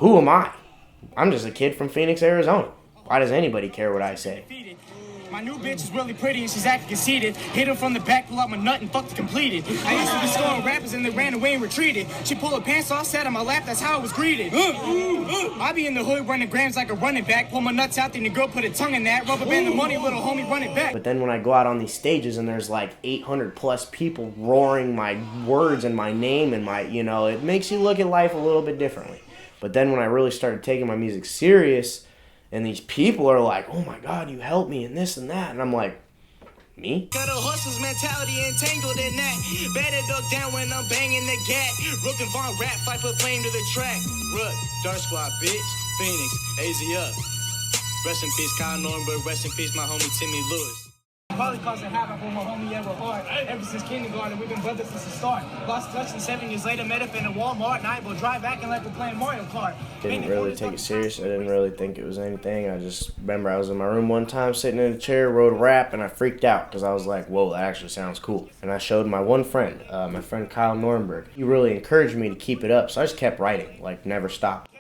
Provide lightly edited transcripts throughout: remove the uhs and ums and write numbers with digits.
Who am I? I'm just a kid from Phoenix, Arizona. Why does anybody care what I say? My new bitch is really pretty and she's acting conceited. Hit her from the back, pull out my nut and fucked completed. I used to be scoring rappers and they ran away and retreated. She pulled her pants off, sat on my lap, that's how I was greeted. I be in the hood running grams like a running back. Pull my nuts out, then the girl put her tongue in that. Rubber band the money, little homie, run it back. But then when I go out on these stages and there's like 800 plus people roaring my words and my name and my, you know, it makes you look at life a little bit differently. But then when I really started taking my music serious, and these people are like, oh my God, you helped me and this and that. And I'm like, me? Got a hustler's mentality entangled in that. Better duck down when I'm banging the gat. Rook and Von rap, fight put flame to the track. Rook, Dirtsquad, bitch. Phoenix, AZ up. Rest in peace, Kyle Nornberg. Rest in peace, my homie Timmy Lewis. Probably causing havoc with my homie ever hard. Ever since kindergarten, we've been brothers since the start. Lost touch and 7 years later, met up in a Walmart. And I will drive acting like we're playing Mario Kart. Didn't really take it serious. I didn't really think it was anything. I just remember I was in my room one time sitting in a chair, wrote a rap, and I freaked out because I was like, whoa, that actually sounds cool. And I showed my one friend, my friend Kyle Nornberg. He really encouraged me to keep it up, so I just kept writing, like never stopped.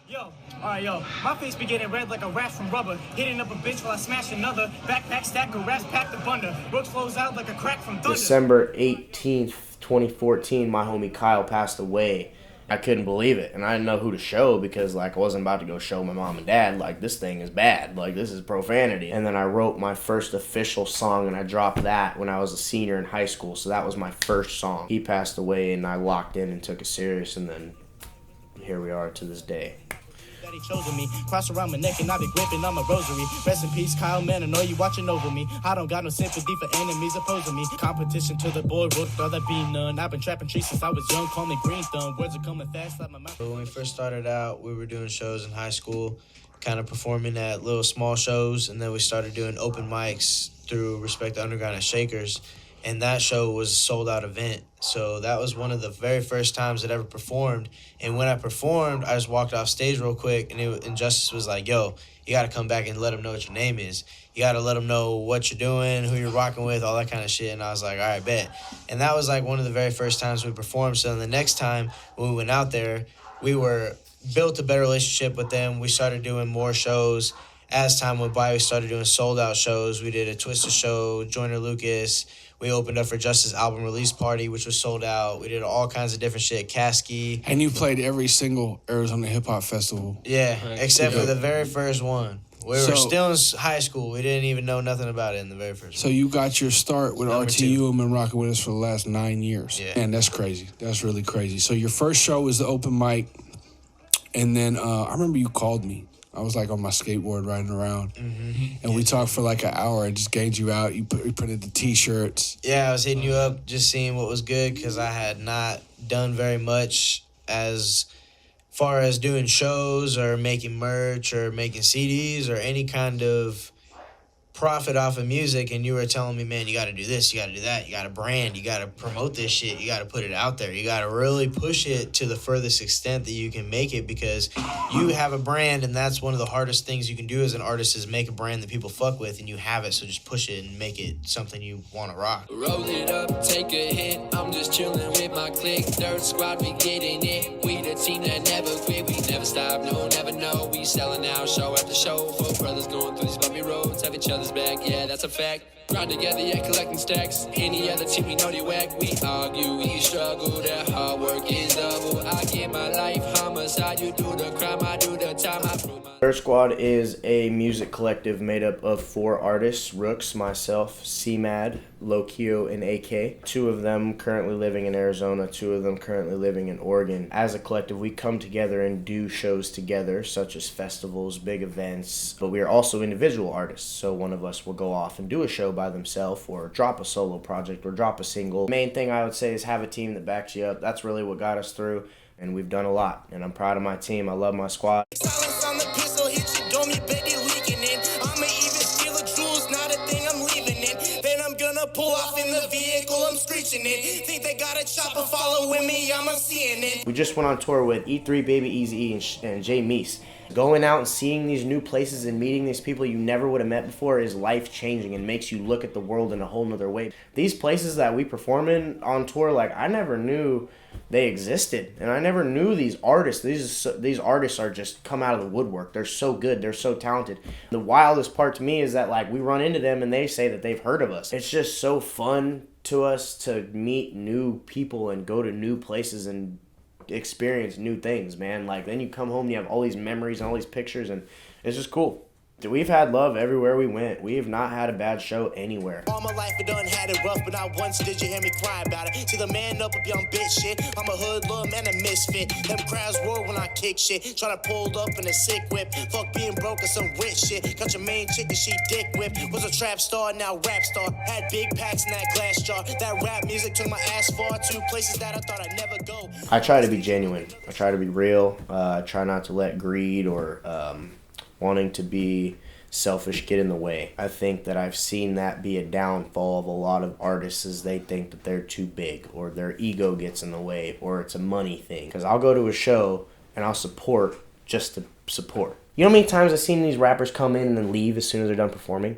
Yo, alright, yo, my face be getting red like a rash from rubber. Hitting up a bitch while I smash another. Backpack stack of raps packed the bunda. Brooks flows out like a crack from thunder. December 18th, 2014, my homie Kyle passed away. I couldn't believe it, and I didn't know who to show because, like, I wasn't about to go show my mom and dad, like, this thing is bad, like, this is profanity. And then I wrote my first official song, and I dropped that when I was a senior in high school, so that was my first song. He passed away, and I locked in and took it serious, and then here we are to this day. He chosen me, cross around my neck and I be gripping on my rosary. Rest in peace, Kyle, man, I know you watching over me. I don't got no sympathy for enemies opposing me. Competition to the boy, Rook, thought there be none. I've been trapping trees since I was young, call me green thumb. Words are coming fast like my mouth. When we first started out, we were doing shows in high school, kind of performing at little small shows, and then we started doing open mics through Respect the Underground and Shakers. And that show was a sold-out event. So that was one of the very first times I'd ever performed. And when I performed, I just walked off stage real quick, and Justice was like, yo, you got to come back and let them know what your name is. You got to let them know what you're doing, who you're rocking with, all that kind of shit. And I was like, all right, bet. And that was like one of the very first times we performed. So the next time when we went out there, we built a better relationship with them. We started doing more shows. As time went by, we started doing sold-out shows. We did a Twister show, Joyner Lucas. We opened up for Justice's album release party, which was sold out. We did all kinds of different shit. Kasky. And you played every single Arizona Hip Hop Festival. Yeah, except for the very first one. We were still in high school. We didn't even know nothing about it in the very first one. So you got your start with RTU and been rocking with us for the last 9 years. Yeah. Man, that's crazy. That's really crazy. So your first show was the open mic, and then I remember you called me. I was like on my skateboard riding around, and we talked for like an hour. I just gained you out. You printed the T-shirts. Yeah, I was hitting you up, just seeing what was good, because I had not done very much as far as doing shows or making merch or making CDs or any kind of profit off of music. And you were telling me, man, you got to do this, you got to do that, you got to brand, you got to promote this shit, you got to put it out there, you got to really push it to the furthest extent that you can make it, because you have a brand, and that's one of the hardest things you can do as an artist is make a brand that people fuck with, and you have it, so just push it and make it something you want to rock. Roll it up, take a hit, I'm just chilling with my clique. Dirtsquad, we getting it, we the team that never quit, we never stop, no, never know, we selling out show after show, four brothers going through these bumpy roads, have each other's back, yeah, that's a fact. Grind together, yeah, collecting stacks. Any other team, we know they whack. We argue, we struggle, that hard work is double. I get my life homicide, you do the crime, I do the time, I prove my... Dirtsquad is a music collective made up of 4 artists, RooX, myself, C-Mad, Lokio, and AK. 2 of them currently living in Arizona, 2 of them currently living in Oregon. As a collective, we come together and do shows together, such as festivals, big events, but we are also individual artists, so one of us will go off and do a show by themselves or drop a solo project or drop a single. Main thing I would say is have a team that backs you up. That's really what got us through, and we've done a lot, and I'm proud of my team. I love my squad. Silence on the pistol, hit your dome, you bet you leaking in. I'ma even steal a jewels, not a thing I'm leaving in. Then I'm gonna pull off in the vehicle, I'm screeching it. Think they got a chopper following me, I'm seeing it. We just went on tour with E3, Baby Eazy-E, and Jay Meese. Going out and seeing these new places and meeting these people you never would have met before is life-changing and makes you look at the world in a whole nother way. These places that we perform in on tour, like, I never knew they existed, and I never knew these artists. These artists are just come out of the woodwork. They're so good. They're so talented. The wildest part to me is that, like, we run into them and they say that they've heard of us. It's just so fun to us to meet new people and go to new places and experience new things, man. Like, then you come home and you have all these memories and all these pictures, and it's just cool. We've had love everywhere we went. We have not had a bad show anywhere. All my life I done had it rough, but not once did you hear me cry about it. See the man up young bitch shit. I'm a hood little man, a misfit. Them crowds roar when I kick shit. Tryna pull up in a sick whip. Fuck being broke or some rich shit. Got your main chick and she dick whip. Was a trap star, now rap star. Had big packs in that glass jar. That rap music took my ass far to places that I thought I'd never go. I try to be genuine. I try to be real. I try not to let greed or wanting to be selfish get in the way. I think that I've seen that be a downfall of a lot of artists, is they think that they're too big or their ego gets in the way or it's a money thing. Because I'll go to a show and I'll support just to support. You know how many times I've seen these rappers come in and then leave as soon as they're done performing?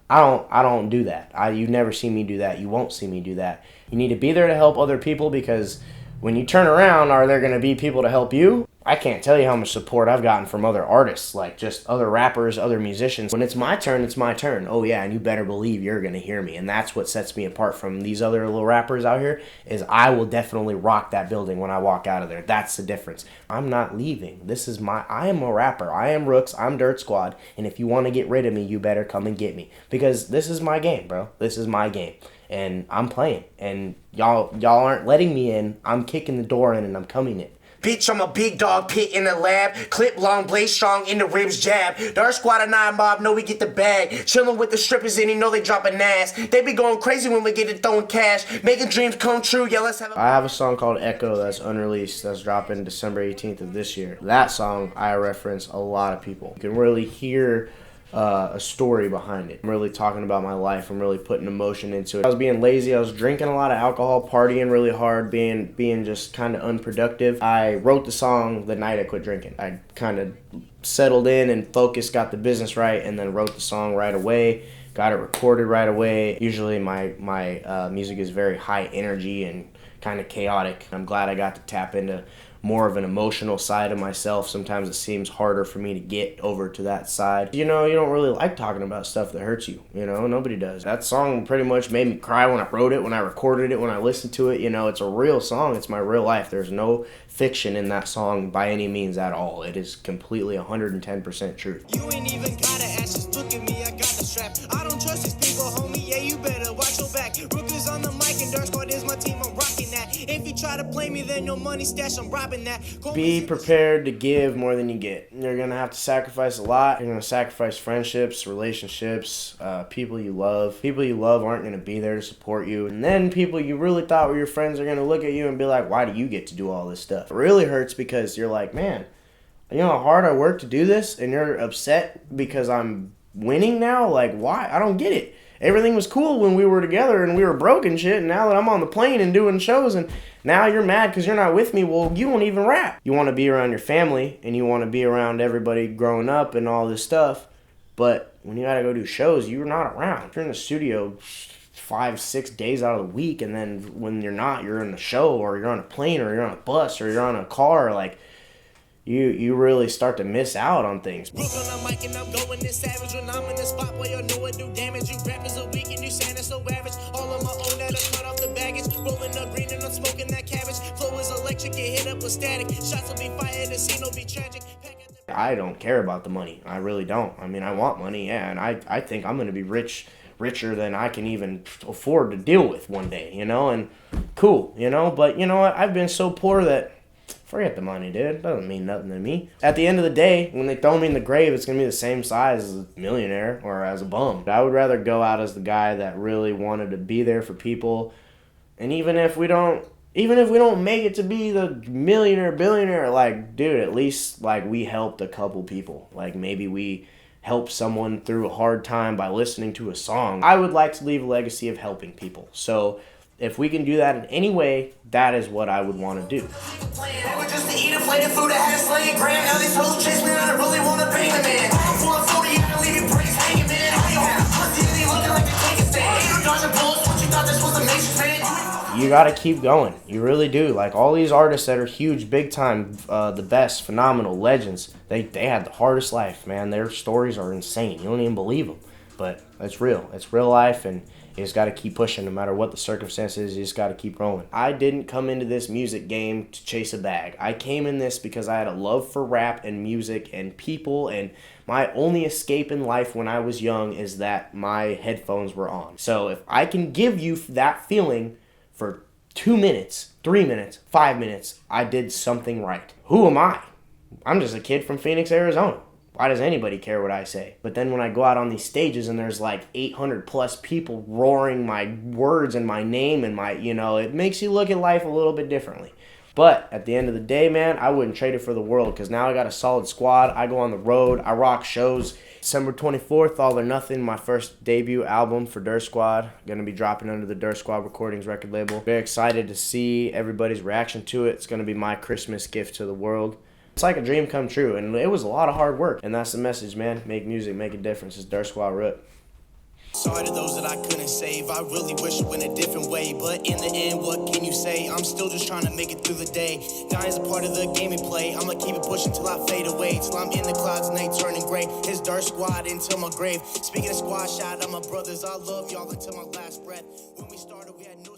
I don't do that. You never see me do that. You won't see me do that. You need to be there to help other people, because when you turn around, are there going to be people to help you? I can't tell you how much support I've gotten from other artists, like just other rappers, other musicians. When it's my turn, it's my turn. Oh yeah, and you better believe you're going to hear me. And that's what sets me apart from these other little rappers out here, is I will definitely rock that building when I walk out of there. That's the difference. I'm not leaving. I am a rapper. I am RooX. I'm Dirtsquad. And if you want to get rid of me, you better come and get me. Because this is my game, bro. This is my game. And I'm playing. And y'all aren't letting me in. I'm kicking the door in and I'm coming in. Bitch, I'm a big dog, pit in the lab. Clip long, blade strong, in the ribs jab. Dirtsquad and I mob, know we get the bag. Chillin' with the strippers and you know they dropping ass. They be going crazy when we get it throwing cash. Making dreams come true, yeah, let's have I have a song called Echo that's unreleased, that's dropping December 18th of this year. That song, I reference a lot of people. You can really hear a story behind it. I'm really talking about my life. I'm really putting emotion into it. I was being lazy. I was drinking a lot of alcohol, partying really hard, being just kind of unproductive. I wrote the song the night I quit drinking. I kind of settled in and focused, got the business right, and then wrote the song right away. Got it recorded right away. Usually my music is very high energy and kind of chaotic. I'm glad I got to tap into more of an emotional side of myself. Sometimes it seems harder for me to get over to that side. You know, you don't really like talking about stuff that hurts you. You know, nobody does. That song pretty much made me cry when I wrote it, when I recorded it, when I listened to it. You know, it's a real song. It's my real life. There's no fiction in that song by any means at all. It is completely 110% truth. You ain't even gotta ask, just look at me, I got the strap. I don't trust these people, homie, yeah, you better watch your back. RooX is on the mic and Dirtsquad is my team, I'm rocking that. If you try to play me, then no money stash, I'm robbing that. Be prepared to give more than you get. You're going to have to sacrifice a lot. You're going to sacrifice friendships, relationships, people you love. People you love aren't going to be there to support you. And then people you really thought were your friends are going to look at you and be like, why do you get to do all this stuff? It really hurts because you're like, man, you know how hard I work to do this, and you're upset because I'm winning now? Like, why? I don't get it. Everything was cool when we were together and we were broke and shit, and now that I'm on the plane and doing shows and now you're mad because you're not with me, well, you won't even rap. You want to be around your family and you want to be around everybody growing up and all this stuff, but when you gotta go do shows, you're not around. You're in the studio 5-6 days out of the week, and then when you're not, you're in the show, or you're on a plane, or you're on a bus, or you're on a car, like, you really start to miss out on things. Rook on the mic and I'm going this savage when I'm in the spot where you know I do damage. You rappers a week and you saying it's so average. All on my own that I cut off the baggage. Rolling up green and I'm smoking that cabbage. Flow is electric, get hit up with static. Shots will be fired, the scene will be tragic. I don't care about the money. I really don't. I mean, I want money, yeah, and I think I'm going to be richer than I can even afford to deal with one day, you know, and cool, you know, but you know what? I've been so poor that forget the money, dude. It doesn't mean nothing to me. At the end of the day, when they throw me in the grave, it's going to be the same size as a millionaire or as a bum. I would rather go out as the guy that really wanted to be there for people. And even if we don't make it to be the millionaire, billionaire, like, dude, at least, like, we helped a couple people. Like, maybe we helped someone through a hard time by listening to a song. I would like to leave a legacy of helping people. So if we can do that in any way, that is what I would want to do. You gotta keep going. You really do. Like, all these artists that are huge, big time, the best, phenomenal, legends, they had the hardest life, man. Their stories are insane. You don't even believe them. But it's real. It's real life, and you just gotta keep pushing no matter what the circumstances. You just gotta keep rolling. I didn't come into this music game to chase a bag. I came in this because I had a love for rap and music and people, and my only escape in life when I was young is that my headphones were on. So if I can give you that feeling for 2 minutes, 3 minutes, 5 minutes, I did something right. Who am I? I'm just a kid from Phoenix, Arizona. Why does anybody care what I say? But then when I go out on these stages and there's like 800 plus people roaring my words and my name and my, it makes you look at life a little bit differently. But at the end of the day, man, I wouldn't trade it for the world, because now I got a solid squad. I go on the road. I rock shows. December 24th, All or Nothing, my first debut album for Dirtsquad. Going to be dropping under the Dirtsquad Recordings record label. Very excited to see everybody's reaction to it. It's going to be my Christmas gift to the world. It's like a dream come true, and it was a lot of hard work. And that's the message, man. Make music, make a difference. It's Dirtsquad RooX. Sorry to those that I couldn't save. I really wish it went a different way, but in the end, what can you say? I'm still just trying to make it through the day. Dying's a part of the game we play. I'ma keep it pushing till I fade away, till I'm in the clouds and they turning gray. It's Dirtsquad until my grave. Speaking of squad, shout out my brothers. I love y'all until my last breath. When we started, we had no